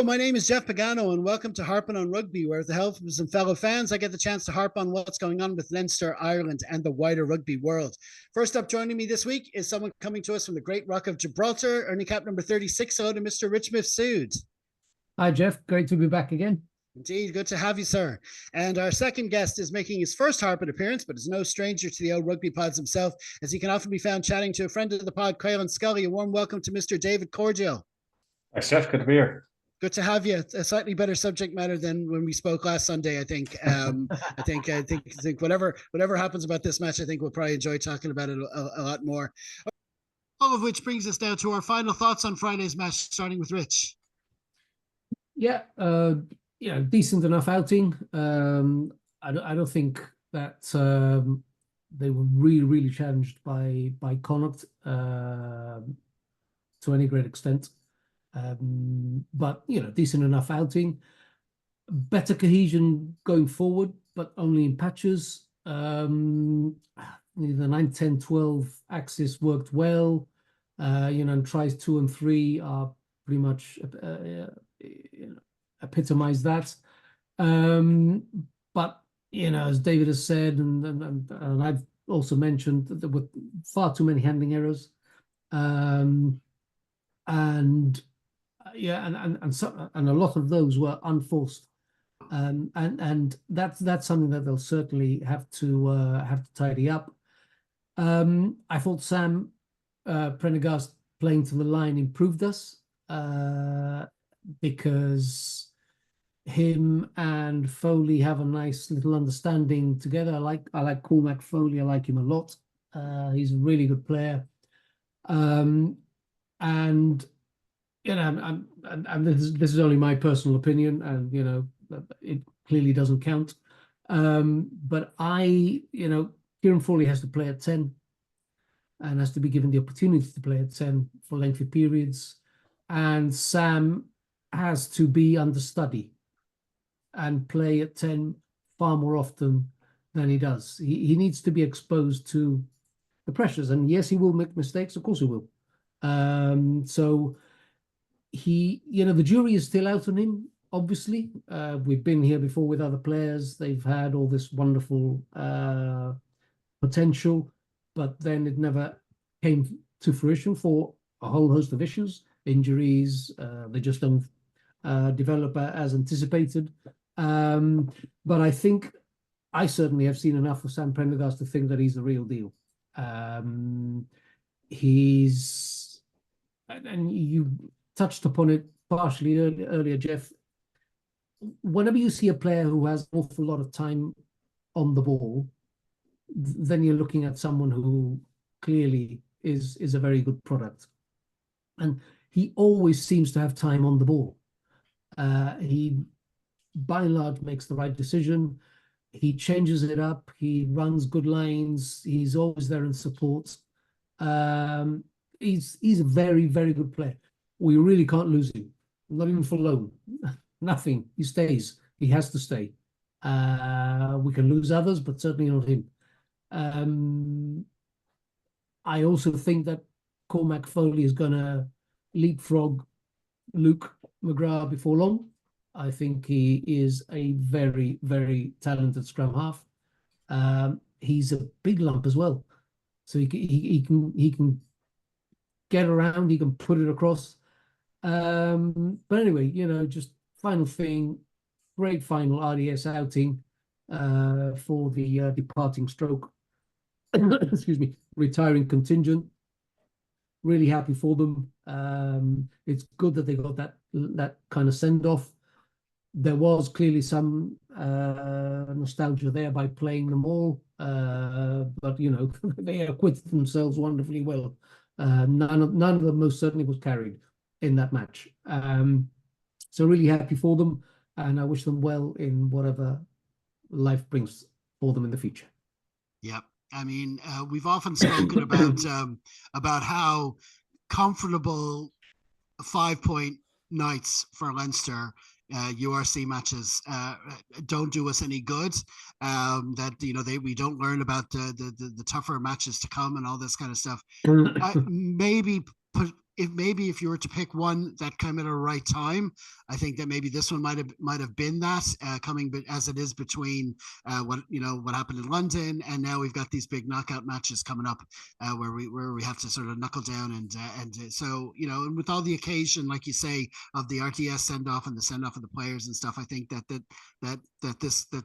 my name is Jeff Pagano, and welcome to Harpin on Rugby, where with the help of some fellow fans, I get the chance to harp on what's going on with Leinster, Ireland, and the wider rugby world. First up, joining me this week is someone coming to us from the Great Rock of Gibraltar, earning cap number 36. Hello to Mr. Rich Mifsud. Hi, Jeff. Great to be back again. Indeed, good to have you, sir. And our second guest is making his first Harpin appearance, but is no stranger to the old rugby pods himself, as he can often be found chatting to a friend of the pod, Kyle Scully. A warm welcome to Mr. David Cordial. Thanks, Jeff. Good to be here. Good to have you. A slightly better subject matter than when we spoke last Sunday, I think. I think whatever happens about this match, I think we'll probably enjoy talking about it a lot more. All of which brings us now to our final thoughts on Friday's match, starting with Rich. Yeah, decent enough outing. I don't think that they were really challenged by Connacht to any great extent. But decent enough outing. Better cohesion going forward, but only in patches. The 9, 10, 12 axis worked well. And tries 2 and 3 are pretty much epitomize that. But as David has said, and I've also mentioned, that there were far too many handling errors. And a lot of those were unforced, and that's something that they'll certainly have to tidy up. I thought Sam Prendergast playing to the line improved us, because him and Foley have a nice little understanding together. I like Cormac Foley. I like him a lot. He's a really good player, and this is only my personal opinion, and it clearly doesn't count. But Kieran Foley has to play at 10, and has to be given the opportunity to play at 10 for lengthy periods. And Sam has to be understudy and play at 10 far more often than he does. He needs to be exposed to the pressures, and yes, he will make mistakes. Of course, he will. So. The jury is still out on him, obviously. We've been here before with other players. They've had all this wonderful potential, but then it never came to fruition for a whole host of issues, injuries. They just don't develop as anticipated. But I think I certainly have seen enough of Sam Prendergast to think that he's the real deal. And you touched upon it partially earlier, Jeff. Whenever you see a player who has an awful lot of time on the ball, then you're looking at someone who clearly is a very good product. And he always seems to have time on the ball. He, by and large, makes the right decision. He changes it up. He runs good lines. He's always there in support. He's a very, very good player. We really can't lose him, not even for loan. Nothing. He stays. He has to stay. We can lose others, but certainly not him. I also think that Cormac Foley is going to leapfrog Luke McGrath before long. I think he is a very, very talented scrum half. He's a big lump as well, so he can get around. He can put it across. But anyway, just final thing, great final RDS outing for the departing stroke, excuse me, retiring contingent. Really happy for them. It's good that they got that kind of send off. There was clearly some nostalgia there by playing them all, but they acquitted themselves wonderfully well. None of them most certainly was carried in that match. So really happy for them, and I wish them well in whatever life brings for them in the future. Yep. I mean, we've often spoken about how comfortable 5-point nights for Leinster URC matches don't do us any good. We don't learn about the tougher matches to come and all this kind of stuff. Maybe if you were to pick one that came at a right time, I think that maybe this one might have been that coming, but as it is between what happened in London, and now we've got these big knockout matches coming up where we have to sort of knuckle down and so and with all the occasion, like you say, of the RTS send off and the send off of the players and stuff, I think that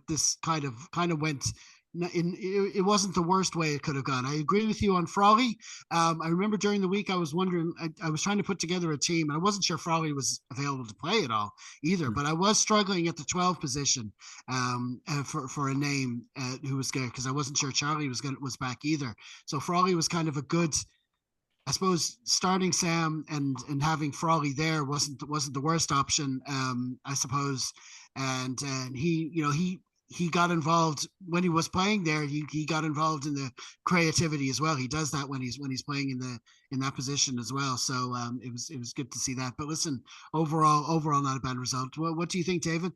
this kind of went. It wasn't the worst way it could have gone. I agree with you on Frawley. I remember during the week I was wondering, I was trying to put together a team, and I wasn't sure Frawley was available to play at all either. But I was struggling at the 12 position for a name who was good, because I wasn't sure Charlie was back either. So Frawley was kind of a good. I suppose starting Sam and having Frawley there wasn't the worst option. I suppose, and he got involved when he was playing there. He got involved in the creativity as well. He does that when he's playing in that position as well. So it was good to see that. But listen, overall not a bad result. What do you think, David?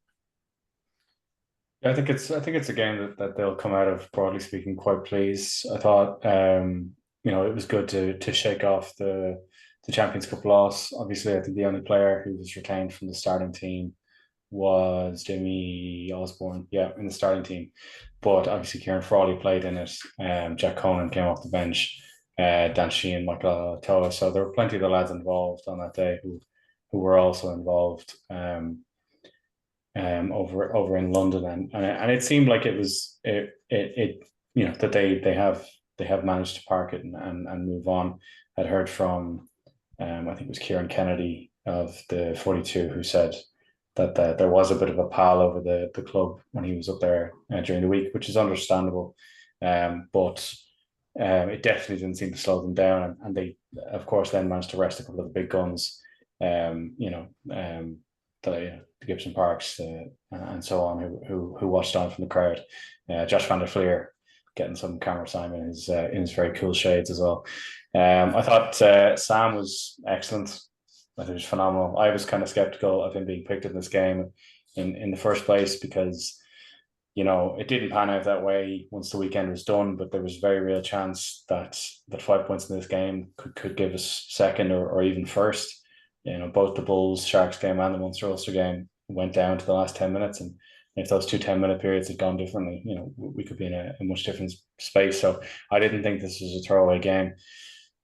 Yeah, I think it's a game that they'll come out of, broadly speaking, quite pleased. I thought it was good to shake off the Champions Cup loss. Obviously, I think the only player who was retained from the starting team was Jimmy Osborne, in the starting team. But obviously Kieran Frawley played in it. Jack Conan came off the bench, Dan Sheehan, Michael Toa. So there were plenty of the lads involved on that day who were also involved over in London, and it seemed like it was that they have managed to park it and move on. I'd heard from I think it was Kieran Kennedy of the 42 who said that there was a bit of a pal over the club when he was up there during the week, which is understandable. But it definitely didn't seem to slow them down. And they, of course, then managed to rest a couple of the big guns, the Gibson Parks and so on, who watched on from the crowd. Josh van der Fleer getting some camera time in his very cool shades as well. I thought Sam was excellent. I think it was phenomenal. I was kind of skeptical of him being picked in this game in the first place because, it didn't pan out that way once the weekend was done, but there was a very real chance that 5 points in this game could give us second or even first. Both the Bulls, Sharks game and the Munster Ulster game went down to the last 10 minutes. And if those 2 10-minute periods had gone differently, we could be in a much different space. So I didn't think this was a throwaway game.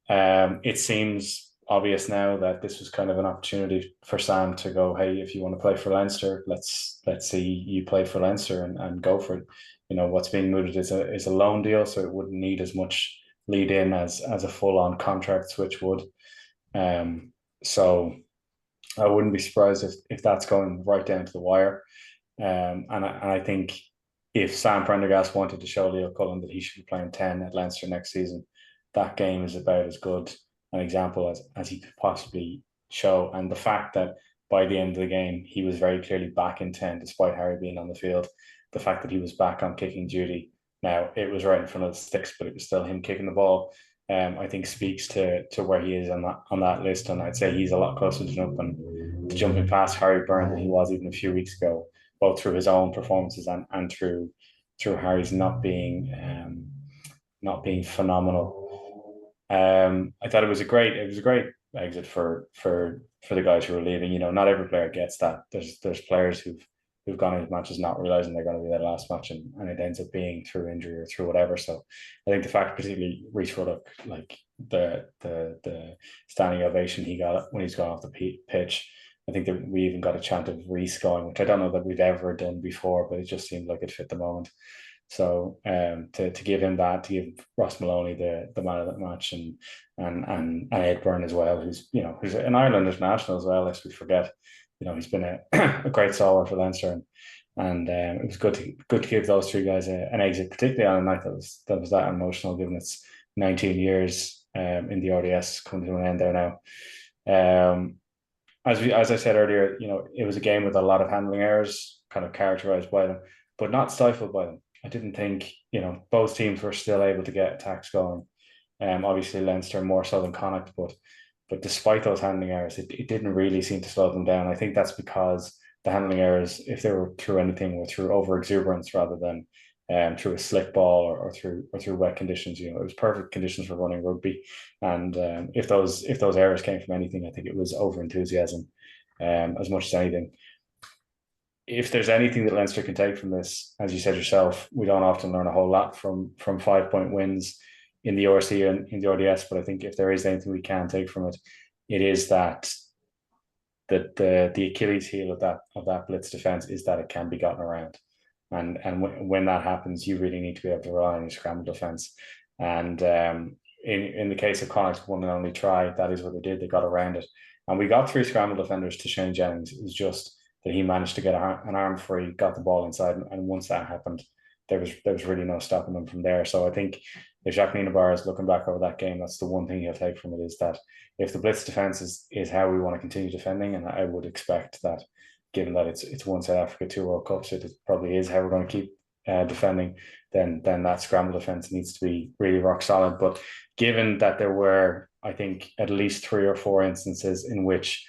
It seems obvious now that this was kind of an opportunity for Sam to go, hey, if you want to play for Leinster, let's see you play for Leinster and go for it. What's being mooted is a loan deal, so it wouldn't need as much lead in as a full-on contract switch would. So I wouldn't be surprised if that's going right down to the wire. And I think if Sam Prendergast wanted to show Leo Cullen that he should be playing 10 at Leinster next season, that game is about as good an example as he could possibly show. And the fact that by the end of the game, he was very clearly back in 10, despite Harry being on the field, the fact that he was back on kicking duty. Now, it was right in front of the sticks, but it was still him kicking the ball. I think speaks to where he is on that list. And I'd say he's a lot closer to jumping past Harry Byrne than he was even a few weeks ago, both through his own performances and through Harry's not being phenomenal. I thought it was a great exit for the guys who were leaving. Not every player gets that. There's players who've gone into matches not realizing they're going to be their last match, and it ends up being through injury or through whatever. So I think the fact, particularly Reece Ruddock, like the standing ovation he got when he's gone off the pitch. I think that we even got a chant of Reece going, which I don't know that we've ever done before, but it just seemed like it fit the moment. So to give him that, to give Ross Maloney the man of that match, and Ed Byrne as well, who's an Ireland international as well, lest we forget. He's been a great stalwart for Leinster, and it was good to give those three guys an exit, particularly on a night that was that emotional, given it's 19 years in the RDS coming to an end there now. As I said earlier, it was a game with a lot of handling errors, kind of characterized by them, but not stifled by them. I didn't think, both teams were still able to get attacks going. Obviously Leinster more so than Connacht, but despite those handling errors, it didn't really seem to slow them down. I think that's because the handling errors, if they were through anything, were through over exuberance rather than through a slick ball or through wet conditions. It was perfect conditions for running rugby. And if those errors came from anything, I think it was over enthusiasm as much as anything. If there's anything that Leinster can take from this, as you said yourself, we don't often learn a whole lot from 5-point wins in the RC and in the RDS. But I think if there is anything we can take from it, it is that the Achilles heel of that blitz defense is that it can be gotten around. And when that happens, you really need to be able to rely on your scramble defense. And in the case of Connacht's one and only try, that is what they did. They got around it. And we got 3 scramble defenders to Shane Jennings. It was just that he managed to get an arm free, got the ball inside. And once that happened, there was really no stopping them from there. So I think if Jacques Nienaber is looking back over that game, that's the one thing he'll take from it, is that if the blitz defense is how we want to continue defending, and I would expect that, given that it's one South Africa, 2 World Cups, it probably is how we're going to keep defending, then that scramble defense needs to be really rock solid. But given that there were, I think, at least 3 or 4 instances in which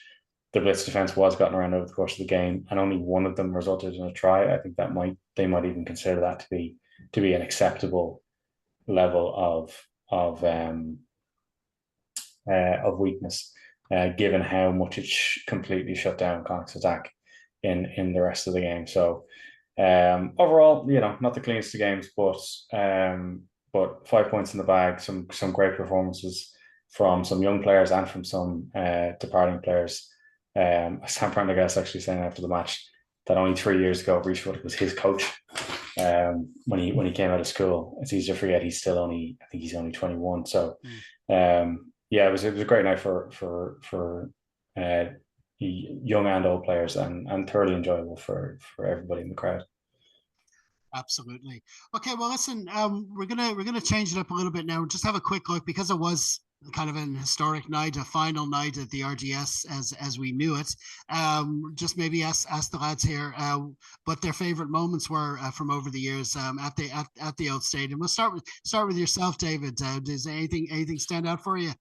the blitz defense was gotten around over the course of the game, and only one of them resulted in a try, I think they might even consider that to be an acceptable level of weakness, given how much it completely shut down Connacht's attack in the rest of the game. So overall, not the cleanest of games, but 5 points in the bag, some great performances from some young players and from some departing players. Sam Prendergast actually saying after the match that only 3 years ago, Breachwood was his coach when he came out of school. It's easy to forget he's only 21. So it was a great night for young and old players, and thoroughly enjoyable for everybody in the crowd. Absolutely. Okay, well, listen, we're gonna change it up a little bit now. Just have a quick look, because it was kind of an historic night, a final night at the RGS as we knew it. Just maybe ask the lads here what their favorite moments were from over the years at the old stadium. We'll start with yourself, David. Does anything stand out for you?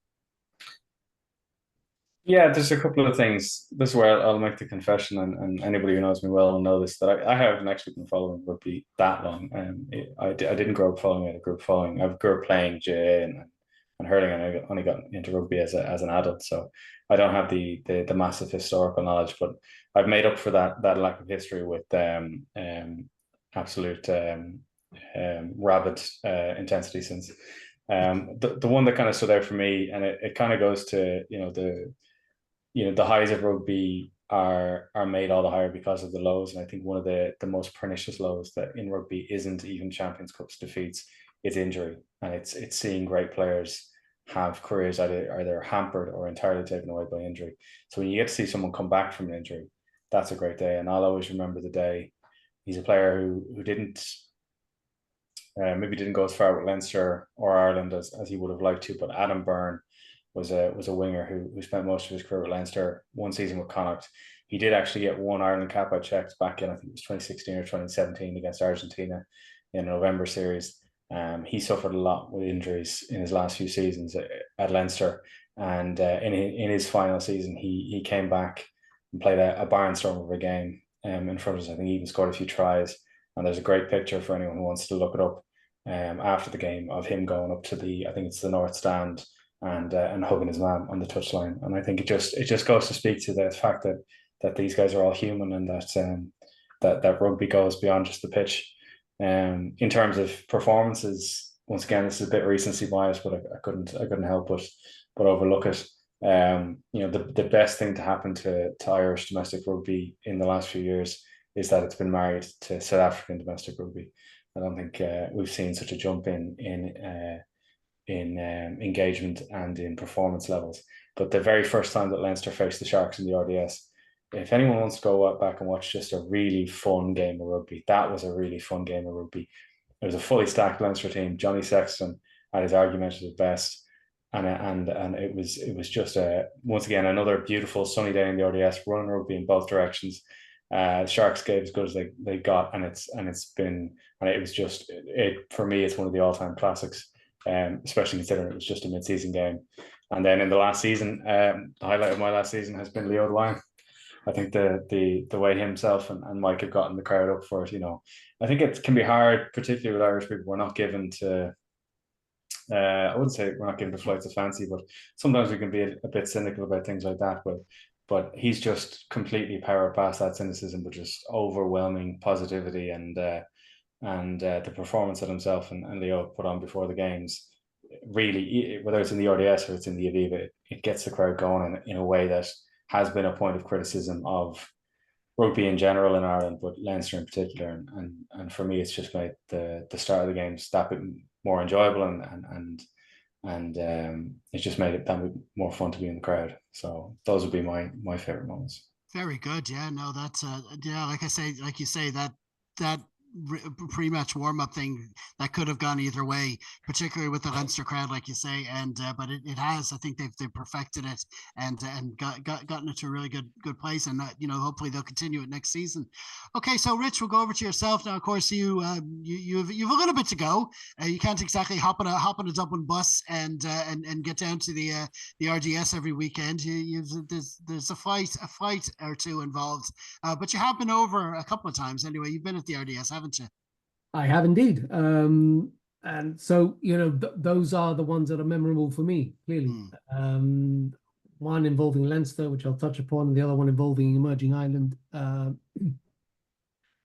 Yeah, there's a couple of things. This is where I'll make the confession, and anybody who knows me well will know this, that I haven't actually been following rugby that long. I didn't grow up following it. I grew up playing GAA and hurling, and I only got into rugby as an adult. So I don't have the massive historical knowledge, but I've made up for that lack of history with absolute rabid intensity since. The one that kind of stood out for me, and it kind of goes to the highs of rugby are made all the higher because of the lows. And I think one of the most pernicious lows that in rugby isn't even Champions Cups defeats, it's injury. And it's seeing great players have careers either hampered or entirely taken away by injury. So when you get to see someone come back from an injury, that's a great day. And I'll always remember the day. He's a player who didn't maybe didn't go as far with Leinster or Ireland as he would have liked to, but Adam Byrne was a winger who spent most of his career with Leinster, 1 season with Connacht. He did actually get 1 Ireland cap, I checked, back in, I think it was 2016 or 2017 against Argentina in a November series. He suffered a lot with injuries in his last few seasons at Leinster, and in his final season, he came back and played a barnstormer of a game in front of us. I think he even scored a few tries, and there's a great picture for anyone who wants to look it up after the game of him going up to I think it's the North Stand, and hugging his mum on the touchline. And I think it just goes to speak to the fact that these guys are all human, and that rugby goes beyond just the pitch. In terms of performances, once again, this is a bit recency bias, but I couldn't help but overlook it. The best thing to happen to Irish domestic rugby in the last few years is that it's been married to South African domestic rugby. I don't think we've seen such a jump in engagement and in performance levels. But the very first time that Leinster faced the Sharks in the RDS, if anyone wants to go back and watch just a really fun game of rugby, that was a really fun game of rugby. It was a fully stacked Leinster team. Johnny Sexton at his argumentative best, and it was just once again another beautiful sunny day in the RDS, running rugby in both directions. Sharks gave as good as they got, and it was just for me, it's one of the all-time classics, especially considering it was just a mid-season game. And then in the last season, the highlight of my last season has been Leo Dwyer. I think the way himself and Mike have gotten the crowd up for it, you know, I think it can be hard, particularly with Irish people. We're not given to, I wouldn't say we're not given to flights of fancy, but sometimes we can be a bit cynical about things like that. But he's just completely powered past that cynicism with just overwhelming positivity and the performance that himself and Leo put on before the games. Really, whether it's in the RDS or it's in the Aviva, it gets the crowd going in a way that has been a point of criticism of rugby in general in Ireland, but Leinster in particular. And for me, it's just made the start of the games that bit more enjoyable, and it's just made it that bit more fun to be in the crowd. So those would be my favorite moments. Very good. Yeah, no, that's yeah, like you say, that pre-match warm-up thing that could have gone either way, particularly with the Leinster crowd, like you say, and but it has. I think they've perfected it and gotten it to a really good place, and you know, hopefully they'll continue it next season. Okay, so Rich, we'll go over to yourself now. Of course, you've a little bit to go. You can't exactly hop on a Dublin bus and get down to the RDS every weekend. There's a flight or two involved, but you have been over a couple of times anyway. You've been at the RDS, haven't you? I have indeed. And so, you know, those are the ones that are memorable for me, clearly. One involving Leinster, which I'll touch upon, and the other one involving Emerging Ireland,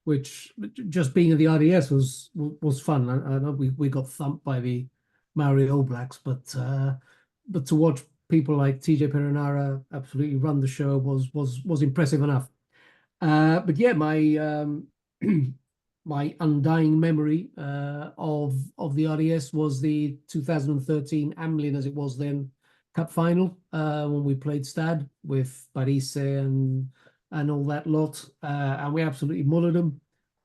which just being at the RDS was fun. I know we got thumped by the Maori All Blacks, but to watch people like TJ Perenara absolutely run the show was impressive enough. But yeah, my undying memory of the RDS was the 2013 Amlin, as it was then, Cup final when we played Stad with Parise and all that lot, and we absolutely mullered them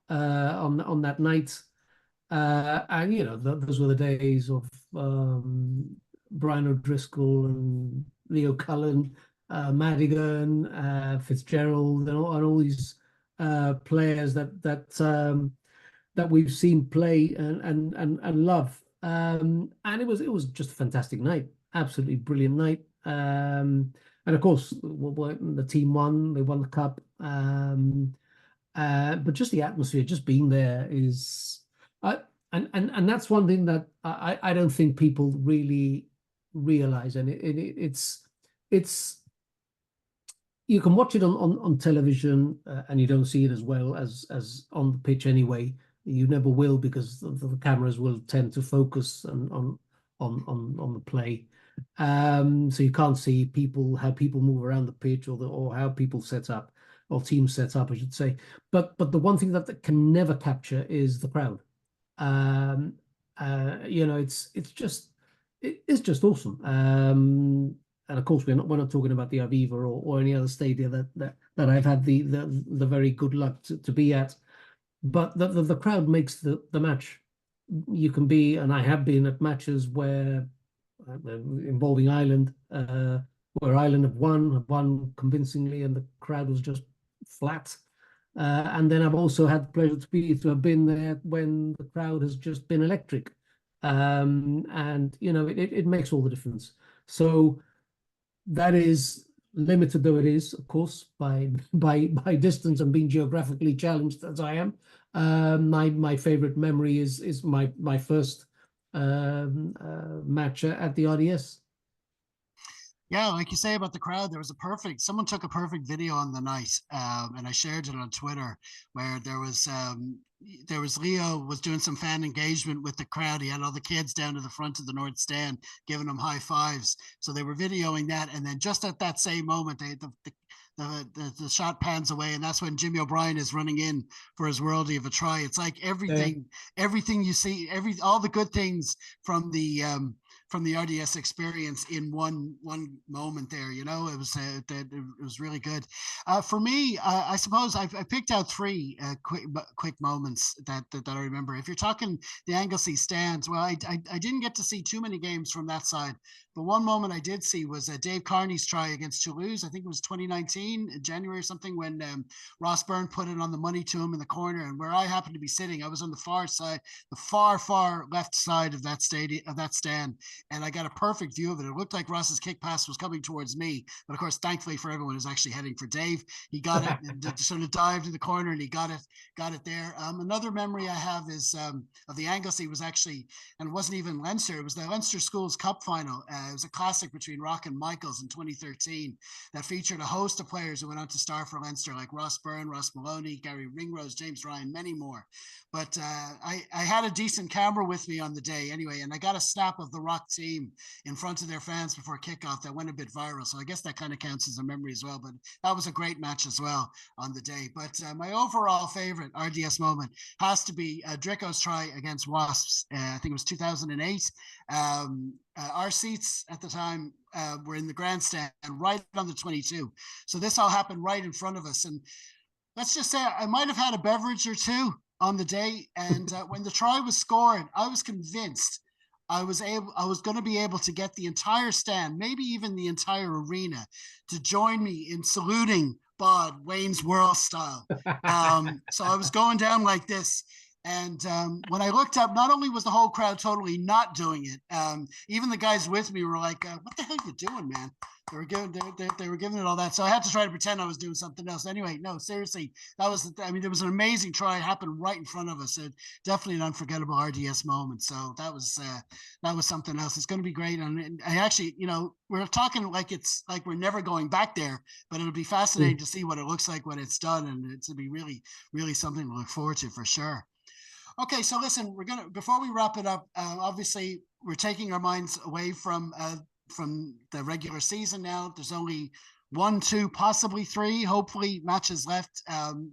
on that night. And you know, those were the days of Brian O'Driscoll and Leo Cullen, Madigan, Fitzgerald, and all these players that we've seen play and love, and it was just a fantastic night, absolutely brilliant night. And of course, the team won; they won the cup. But just the atmosphere, just being there is, and that's one thing that I don't think people really realize, and it's. You can watch it on television, and you don't see it as well as on the pitch anyway. You never will, because the cameras will tend to focus on the play. So you can't see how people move around the pitch, or how people set up, or teams set up, I should say. But the one thing that can never capture is the crowd. You know, it's just awesome. And of course, we're not talking about the Aviva or any other stadia that I've had the very good luck to be at. But the crowd makes the match. You can be, and I have been at matches where involving Ireland, where Ireland have won convincingly, and the crowd was just flat. And then I've also had the pleasure to have been there when the crowd has just been electric. And you know, it makes all the difference. So that is, limited though it is, of course, by distance and being geographically challenged as I am. My favorite memory is my first match at the RDS. Yeah, like you say about the crowd, someone took a perfect video on the night, and I shared it on Twitter, where there was Leo was doing some fan engagement with the crowd. He had all the kids down to the front of the North Stand giving them high fives. So they were videoing that, and then just at that same moment, the shot pans away, and that's when Jimmy O'Brien is running in for his worldie of a try. It's like everything you see, all the good things from the RDS experience in one moment there. You know, it was really good. For me, I suppose I picked out three quick moments that I remember. If you're talking the Anglesey stands, well, I didn't get to see too many games from that side, but one moment I did see was Dave Carney's try against Toulouse. I think it was 2019, January or something, when Ross Byrne put it on the money to him in the corner, and where I happened to be sitting, I was on the far side, the far left side of that stand. and I got a perfect view of it. It looked like Ross's kick pass was coming towards me, but of course, thankfully for everyone, it was actually heading for Dave. He got it, and sort of dived in the corner, and he got it there. Another memory I have is of the Anglesey was actually, and it wasn't even Leinster, it was the Leinster Schools Cup final. It was a classic between Rock and Michaels in 2013 that featured a host of players who went on to star for Leinster, like Ross Byrne, Ross Maloney, Gary Ringrose, James Ryan, many more. But I had a decent camera with me on the day anyway, and I got a snap of the Rock team in front of their fans before kickoff that went a bit viral. So I guess that kind of counts as a memory as well. But that was a great match as well on the day. But my overall favorite RDS moment has to be Drico's try against Wasps. I think it was 2008. Our seats at the time were in the grandstand right on the 22. So this all happened right in front of us. And let's just say I might have had a beverage or two on the day. And when the try was scored, I was convinced I was going to be able to get the entire stand, maybe even the entire arena, to join me in saluting Bod Wayne's World style. So I was going down like this. And when I looked up, not only was the whole crowd totally not doing it, even the guys with me were like, what the hell are you doing, man? They were giving it all that. So I had to try to pretend I was doing something else. Anyway, no, seriously, there was an amazing try. It happened right in front of us. Definitely an unforgettable RDS moment. So that was something else. It's going to be great. And I actually, we're talking like it's like we're never going back there, but it'll be fascinating to see what it looks like when it's done. And it's going to be really, really something to look forward to for sure. Okay, so listen, before we wrap it up, obviously we're taking our minds away from the regular season now. There's only 1, 2, possibly 3, hopefully matches left.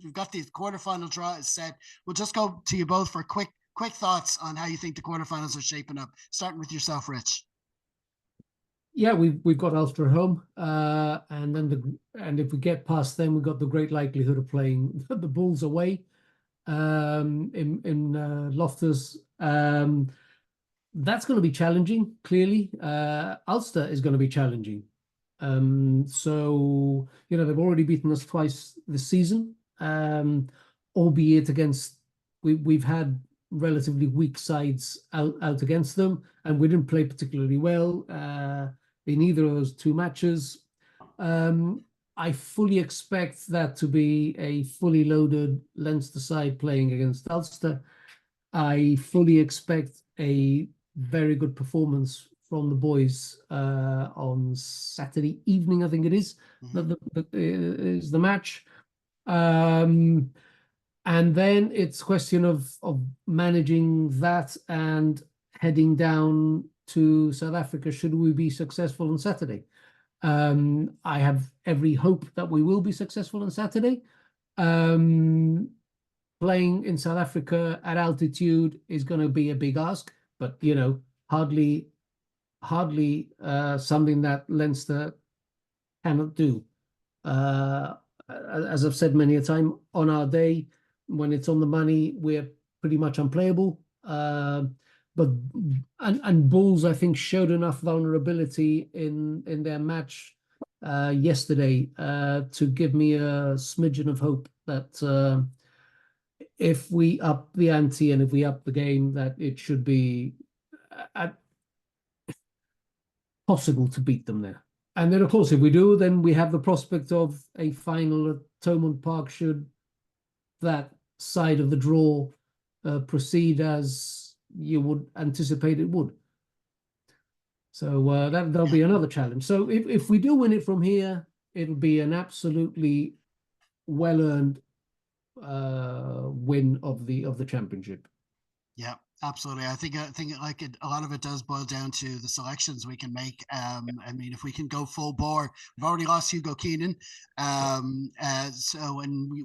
We've got the quarterfinal draw is set. We'll just go to you both for quick thoughts on how you think the quarterfinals are shaping up. Starting with yourself, Rich. Yeah, we've got Ulster at home, and if we get past them, we've got the great likelihood of playing the Bulls away in Loftus. That's going to be challenging, clearly. Ulster is going to be challenging. So, they've already beaten us twice this season, albeit against, we've had relatively weak sides out against them, and we didn't play particularly well in either of those 2 matches. I fully expect that to be a fully loaded Leinster side playing against Ulster. I fully expect a very good performance from the boys on Saturday evening, I think it is. Is the match. And then it's a question of managing that and heading down to South Africa should we be successful on Saturday. I have every hope that we will be successful on Saturday. Playing in South Africa at altitude is going to be a big ask, but hardly something that Leinster cannot do. As I've said many a time, on our day when it's on the money, we're pretty much unplayable. But Bulls, I think, showed enough vulnerability in their match yesterday to give me a smidgen of hope that if we up the ante and if we up the game, that it should be possible to beat them there. And then, of course, if we do, then we have the prospect of a final at Thomond Park should that side of the draw proceed as you would anticipate it would. So that'll be another challenge. So if we do win it from here, it'll be an absolutely well-earned win of the championship. Yeah, absolutely. I think like a lot of it does boil down to the selections we can make. If we can go full bore, we've already lost Hugo Keenan. And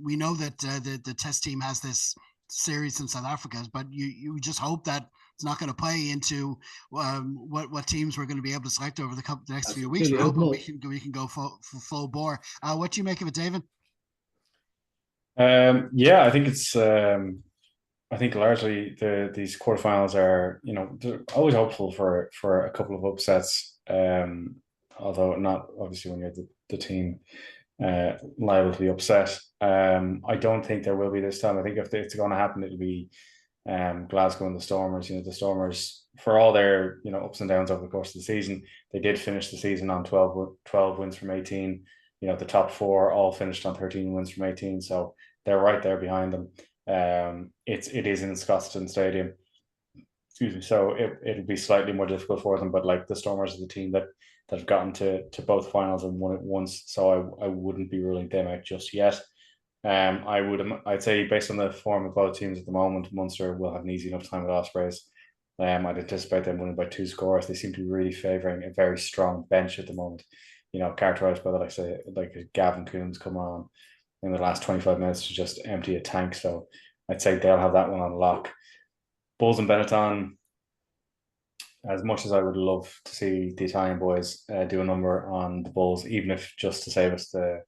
we know that the test team has this series in South Africa, but you just hope that it's not going to play into what teams we're going to be able to select over the next few weeks. We're hoping we can go full bore. What do you make of it, David? I think it's I think largely these quarterfinals are, they're always hopeful for a couple of upsets, although not obviously when you're the team liable to be upset. I don't think there will be this time. I think if it's going to happen, it'll be Glasgow and the Stormers. The Stormers for all their ups and downs over the course of the season, they did finish the season on 12 wins from 18. The top four all finished on 13 wins from 18, so they're right there behind them. It is in Scotstoun Stadium, excuse me, so it'll be slightly more difficult for them. But like, the Stormers are the team that have gotten to both finals and won it once, so I wouldn't be ruling them out just yet. I'd say, based on the form of both teams at the moment, Munster will have an easy enough time with Ospreys. I'd anticipate them winning by 2 scores. They seem to be really favouring a very strong bench at the moment, characterised by like Gavin Coombs come on in the last 25 minutes to just empty a tank. So I'd say they'll have that one on lock. Bulls and Benetton, as much as I would love to see the Italian boys do a number on the Bulls, even if just to save us the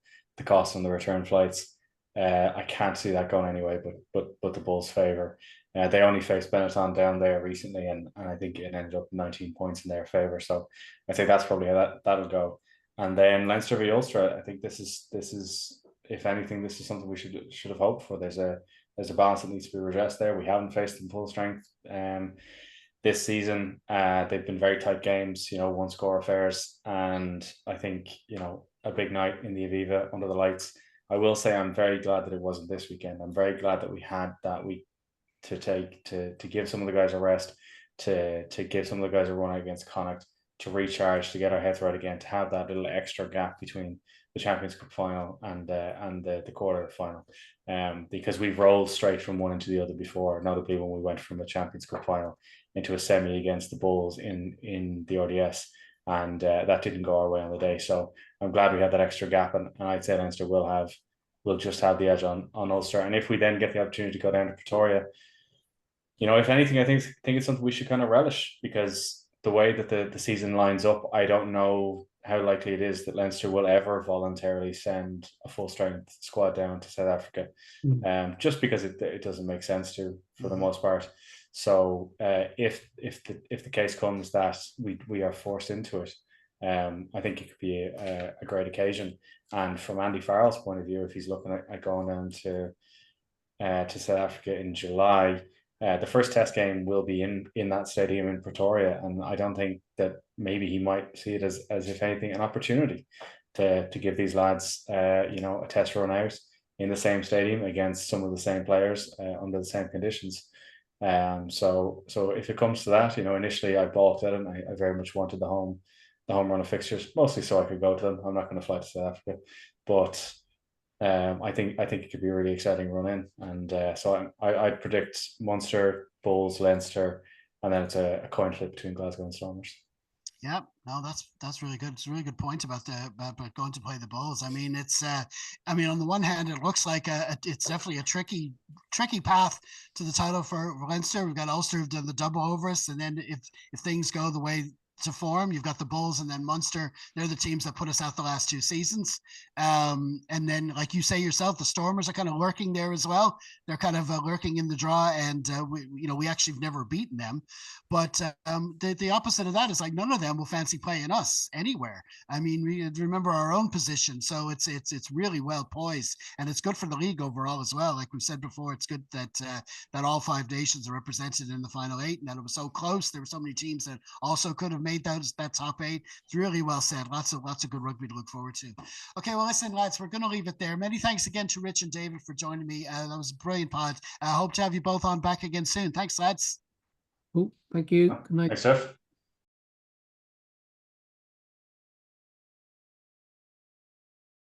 cost on the return flights, I can't see that going anyway. But the Bulls favour. They only faced Benetton down there recently, and I think it ended up 19 points in their favour. So I think that's probably how that'll go. And then Leinster v Ulster, I think this is if anything, this is something we should have hoped for. There's a balance that needs to be redressed there. We haven't faced them full strength this season. They've been very tight games, 1 score affairs, and I think a big night in the Aviva under the lights. I will say I'm very glad that it wasn't this weekend. I'm very glad that we had that week to give some of the guys a rest, to give some of the guys a run out against Connacht, to recharge, to get our heads right again, to have that little extra gap between the Champions Cup final and the quarter final, because we've rolled straight from one into the other before. Notably, when we went from a Champions Cup final into a semi against the Bulls in the RDS, and that didn't go our way on the day. So I'm glad we had that extra gap, and I'd say Leinster will just have the edge on Ulster. And if we then get the opportunity to go down to Pretoria, if anything, I think it's something we should kind of relish, because the way that the season lines up, I don't know how likely it is that Leinster will ever voluntarily send a full strength squad down to South Africa, just because it doesn't make sense to, for the most part. So if the case comes that we are forced into it, I think it could be a great occasion. And from Andy Farrell's point of view, if he's looking at going down to South Africa in July, the first test game will be in that stadium in Pretoria, and I don't think that maybe he might see it as if anything, an opportunity to give these lads a test run out in the same stadium against some of the same players under the same conditions. So if it comes to that, initially I balked at it, and I very much wanted the home run of fixtures, mostly so I could go to them. I'm not going to fly to South Africa, but I think it could be a really exciting run in, and so I'd predict Munster, Bulls, Leinster, and then it's a coin flip between Glasgow and Stormers. Yeah, no, that's really good. It's a really good point about going to play the Bulls. I mean, it's on the one hand, it looks like it's definitely a tricky path to the title for Leinster. We've got Ulster who've done the double over us, and then if things go the way to form, you've got the Bulls and then Munster. They're the teams that put us out the last 2 seasons. And then, like you say yourself, the Stormers are kind of lurking there as well. They're kind of lurking in the draw, and we actually have never beaten them. But the opposite of that is, like, none of them will fancy playing us anywhere. I mean, we remember our own position, so it's really well poised, and it's good for the league overall as well. Like we've said before, it's good that all 5 nations are represented in the final 8, and that it was so close. There were so many teams that also could have made that top 8. It's really well said. Lots of good rugby to look forward to. Okay, well, listen, lads, we're going to leave it there. Many thanks again to Rich and David for joining me. That was a brilliant pod. I hope to have you both on back again soon. Thanks, lads. Oh, thank you. Good night. Thanks, Jeff.